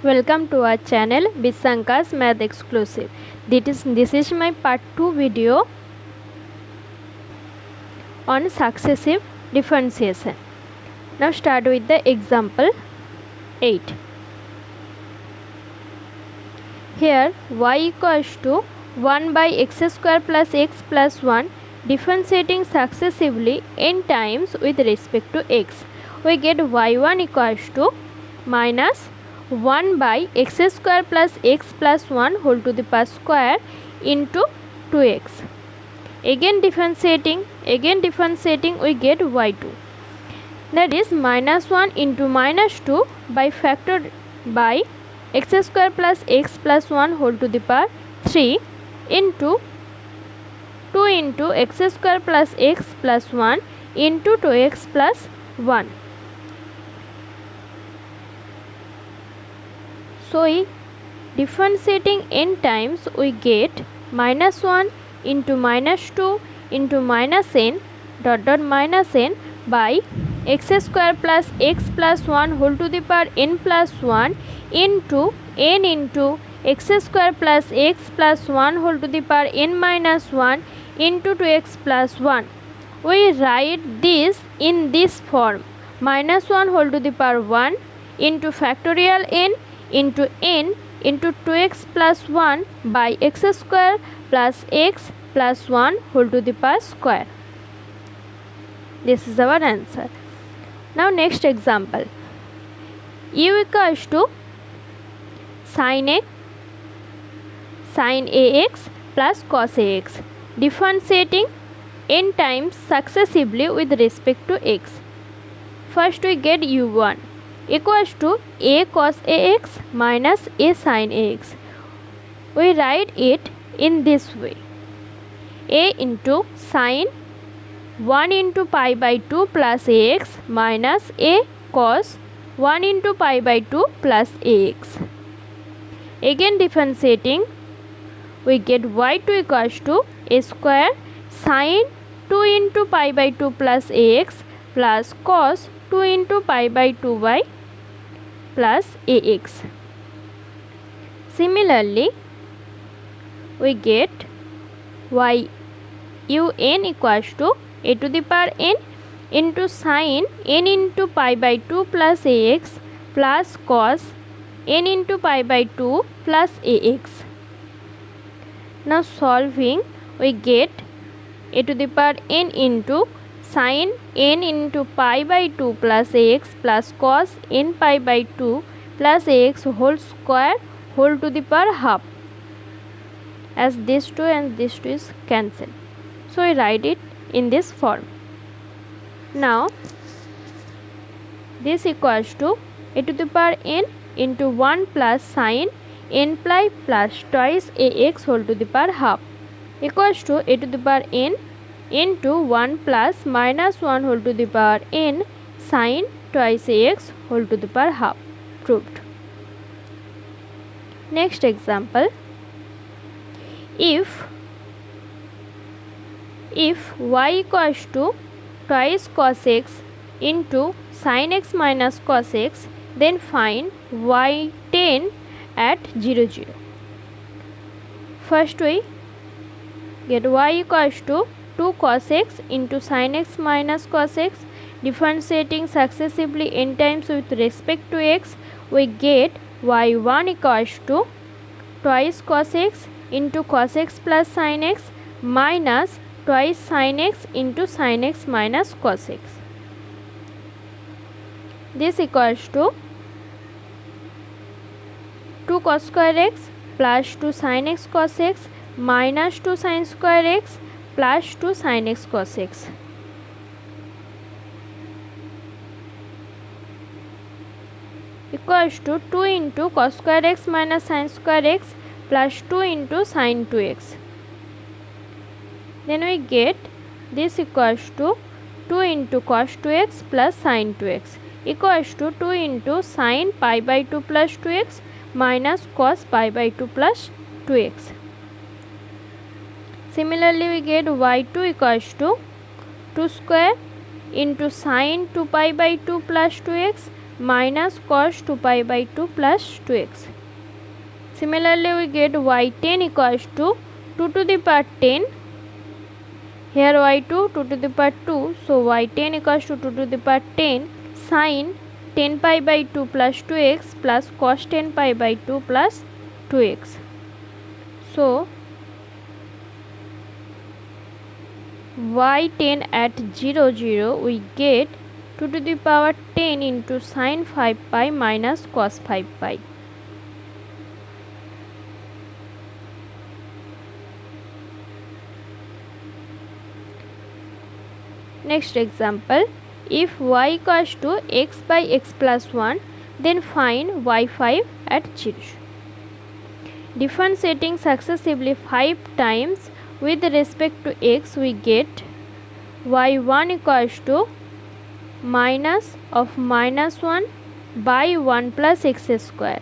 Welcome to our channel Biswanka's Math Exclusive. This is my part 2 video on successive differentiation. Now start with the example 8. Here y equals to 1 by x square plus x plus 1 differentiating successively n times with respect to x. We get y1 equals to minus 1 by x square plus x plus 1 whole to the power square into 2x. Again differentiating we get y2. That is minus 1 into minus 2 by factor by x square plus x plus 1 whole to the power 3 into 2 into x square plus x plus 1 into 2x plus 1. So differentiating n times we get minus 1 into minus 2 into minus n dot dot minus n by x square plus x plus 1 whole to the power n plus 1 into n into x square plus x plus 1 whole to the power n minus 1 into 2x plus 1. We write this in this form: minus 1 whole to the power 1 into factorial n into n into 2x plus 1 by x square plus x plus 1 whole to the power square. This is our answer. Now next example. U equals to sin ax plus cos ax differentiating n times successively with respect to x. First we get u1 equals to a cos ax minus a sin ax. We write it in this way: a into sin 1 into pi by 2 plus ax minus a cos 1 into pi by 2 plus ax. Again differentiating we get y2 equals to a square sin 2 into pi by 2 plus ax plus cos 2 into pi by 2 by plus ax. Similarly we get y un equals to a to the power n into sin n into pi by 2 plus ax plus cos n into pi by 2 plus ax. Now solving we get a to the power n into sin n into pi by 2 plus ax plus cos n pi by 2 plus ax whole square whole to the power half, as this 2 and this 2 is cancelled. So I write it in this form. Now this equals to a to the power n into 1 plus sin n pi plus twice ax whole to the power half equals to a to the power n into 1 plus minus 1 whole to the power n sin twice ax whole to the power half. Proved. Next example. If y equals to twice cos x into sin x minus cos x, then find y10 at 0 0. First we get y equals to 2 cos x into sin x minus cos x differentiating successively n times with respect to x. We get y1 equals to twice cos x into cos x plus sin x minus twice sin x into sin x minus cos x. This equals to 2 cos square x plus 2 sin x cos x minus 2 sin square x plus 2 sin x cos x. Equals to 2 into cos square x minus sin square x plus 2 into sin 2x. Then we get this equals to 2 into cos 2x plus sin 2x equals to 2 into sin pi by 2 plus 2x minus cos pi by 2 plus 2x. Similarly we get y2 equals to 2 square into sin 2 pi by 2 plus 2x minus cos 2 pi by 2 plus 2x. Similarly, we get y10 equals to 2 to the power 10. Here y2 2 to the power 2. So y10 equals to 2 to the power 10 sin 10 pi by 2 plus 2x plus cos 10 pi by 2 plus 2x. So y10 at 0 0 we get 2 to the power 10 into sin 5 pi minus cos 5 pi. Next example, if y equals to x by x plus 1, then find y5 at 0. Differentiating successively 5 times with respect to x, we get y1 equals to minus of minus 1 by 1 plus x square.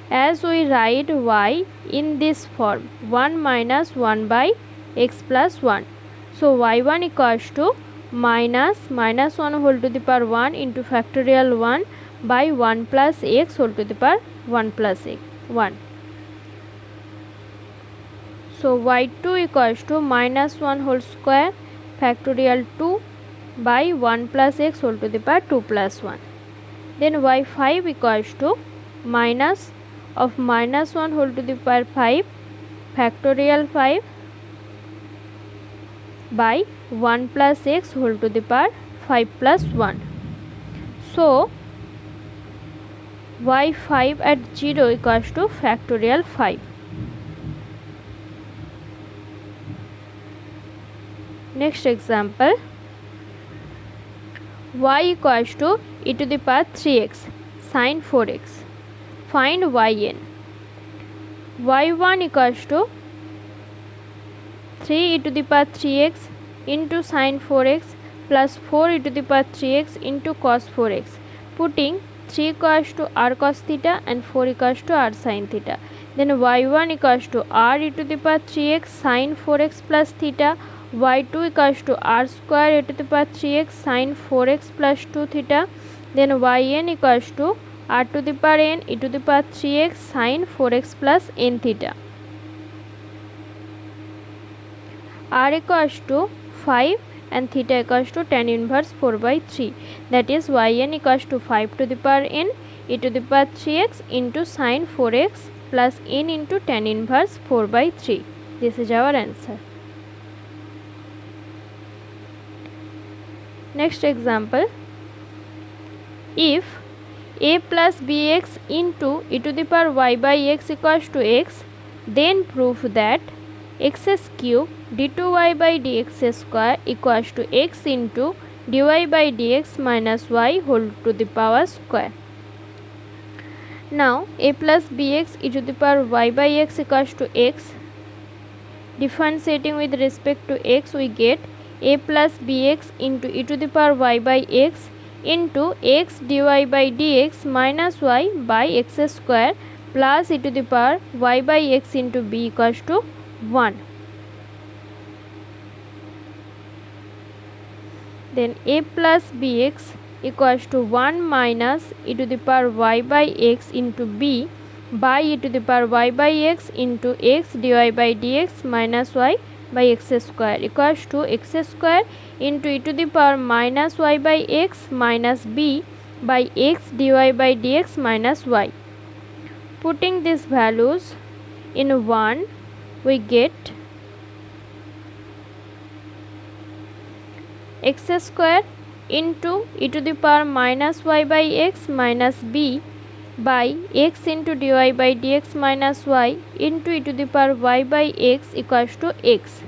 As we write y in this form, 1 minus 1 by x plus 1. So y1 equals to minus 1 whole to the power 1 into factorial 1 by 1 plus x whole to the power 1 plus x 1. So y2 equals to minus 1 whole square factorial 2 by 1 plus x whole to the power 2 plus 1. Then y5 equals to minus of minus 1 whole to the power 5 factorial 5 by 1 plus x whole to the power 5 plus 1. So y5 at 0 equals to factorial 5. Next example, y equals to e to the power 3x sin 4x. Find yn. y1 equals to 3 e to the power 3x into sin 4x plus 4 e to the power 3x into cos 4x. Putting 3 equals to r cos theta and 4 equals to r sin theta. Then y1 equals to r e to the power 3x sin 4x plus theta. y2 equals to r square e to the power 3x sin 4x plus 2 theta. Then yn equals to r to the power n e to the power 3x sin 4x plus n theta. R equals to 5 and theta equals to tan inverse 4 by 3. That is yn equals to 5 to the power n e to the power 3x into sin 4x plus n into tan inverse 4 by 3. This is our answer. Next example, if a plus bx into e to the power y by x equals to x, then prove that x cube d2y by dx square equals to x into dy by dx minus y whole to the power square. Now a plus bx e to the power y by x equals to x. Differentiating with respect to x, we get a plus bx into e to the power y by x into x dy by dx minus y by x square plus e to the power y by x into b equals to 1. Then a plus bx equals to 1 minus e to the power y by x into b by e to the power y by x into x dy by dx minus y by x square equals to x square into e to the power minus y by x minus b by x dy by dx minus y. Putting these values in 1, we get x square into e to the power minus y by x minus b by x into dy by dx minus y into e to the power y by x equals to x,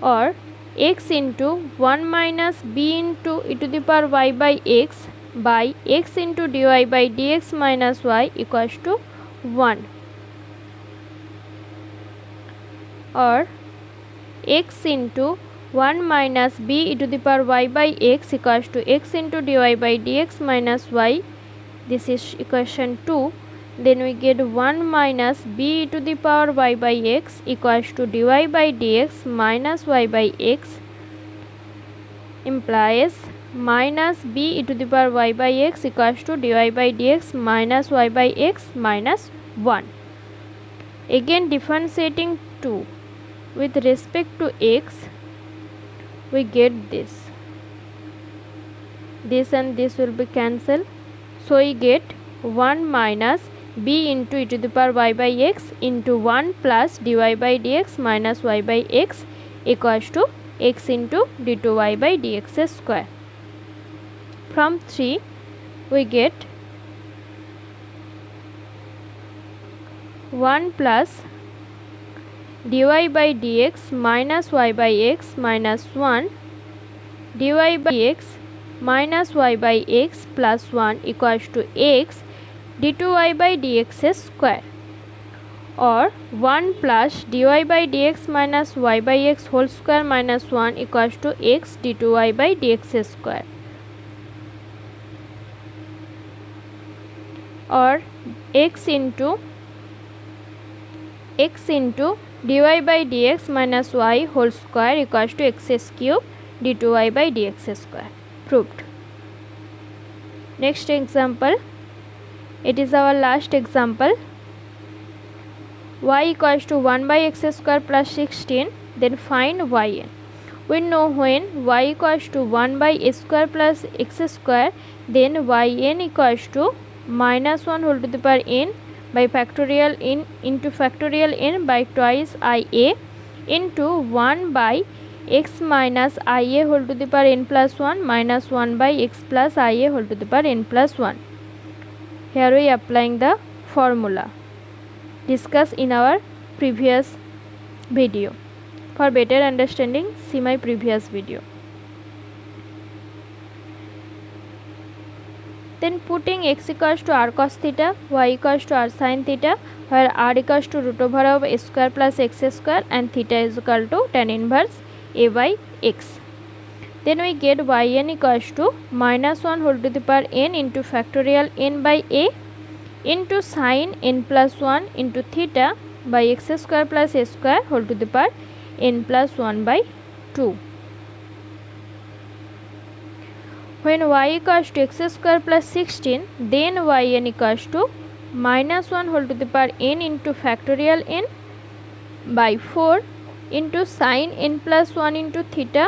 or x into 1 minus b into e to the power y by x by x into dy by dx minus y equals to 1, or x into 1 minus b e to the power y by x equals to x into dy by dx minus y. This is equation 2. Then we get 1 minus b e to the power y by x equals to dy by dx minus y by x implies minus b e to the power y by x equals to dy by dx minus y by x minus 1. Again differentiating 2 with respect to x, we get this and this will be cancelled, so we get 1 minus b into e to the power y by x into 1 plus dy by dx minus y by x equals to x into d2y by dx square. From 3 we get 1 plus dy by dx minus y by x minus 1 dy by dx minus y by x plus 1 equals to x d2y by dx square, or 1 plus dy by dx minus y by x whole square minus 1 equals to x d2y by dx square, or x into dy by dx minus y whole square equals to x cube d2y by dx square. Proved. Next example, it is our last example. Y equals to 1 by x square plus 16, then find yn. We know when y equals to 1 by a square plus x square, then yn equals to minus 1 whole to the power n by factorial n into factorial n by twice ia into 1 by x minus ia whole to the power n plus 1 minus 1 by x plus ia whole to the power n plus 1. Here we applying the formula discussed in our previous video. For better understanding, see my previous video. Then putting x equals to r cos theta, y equals to r sin theta, where r equals to root over of a square plus x square and theta is equal to tan inverse a by x. Then we get yn equals to minus 1 whole to the power n into factorial n by a into sin n plus 1 into theta by x square plus a square whole to the power n plus 1 by 2. When y equals to x square plus 16, then yn equals to minus 1 whole to the power n into factorial n by 4 into sin n plus 1 into theta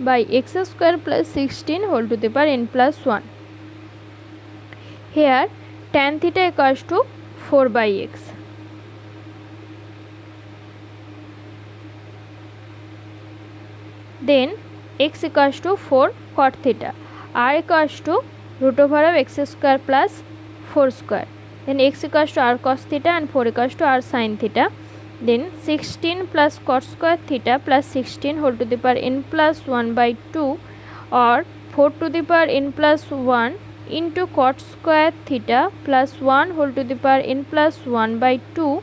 by x square plus 16 whole to the power n plus 1. Here tan theta equals to 4 by x. Then x equals to 4 cot theta, r equals to root over of x square plus 4 square, then x equals to r cos theta and 4 equals to r sin theta, then 16 plus cot square theta plus 16 whole to the power n plus 1 by 2, or 4 to the power n plus 1 into cot square theta plus 1 whole to the power n plus 1 by 2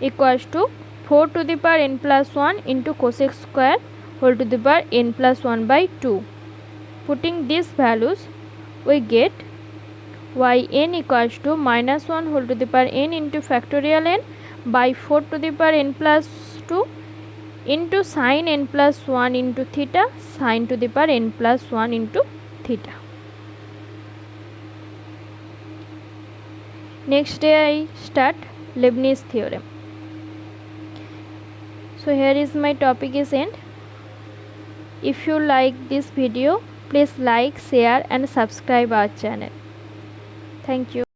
equals to 4 to the power n plus 1 into cosec square whole to the power n plus 1 by 2. Putting these values, we get yn equals to minus 1 whole to the power n into factorial n by 4 to the power n plus 2 into sin n plus 1 into theta sin to the power n plus 1 into theta. Next day I start Leibniz theorem. So here is my topic is end. If you like this video, please like, share and subscribe our channel. Thank you.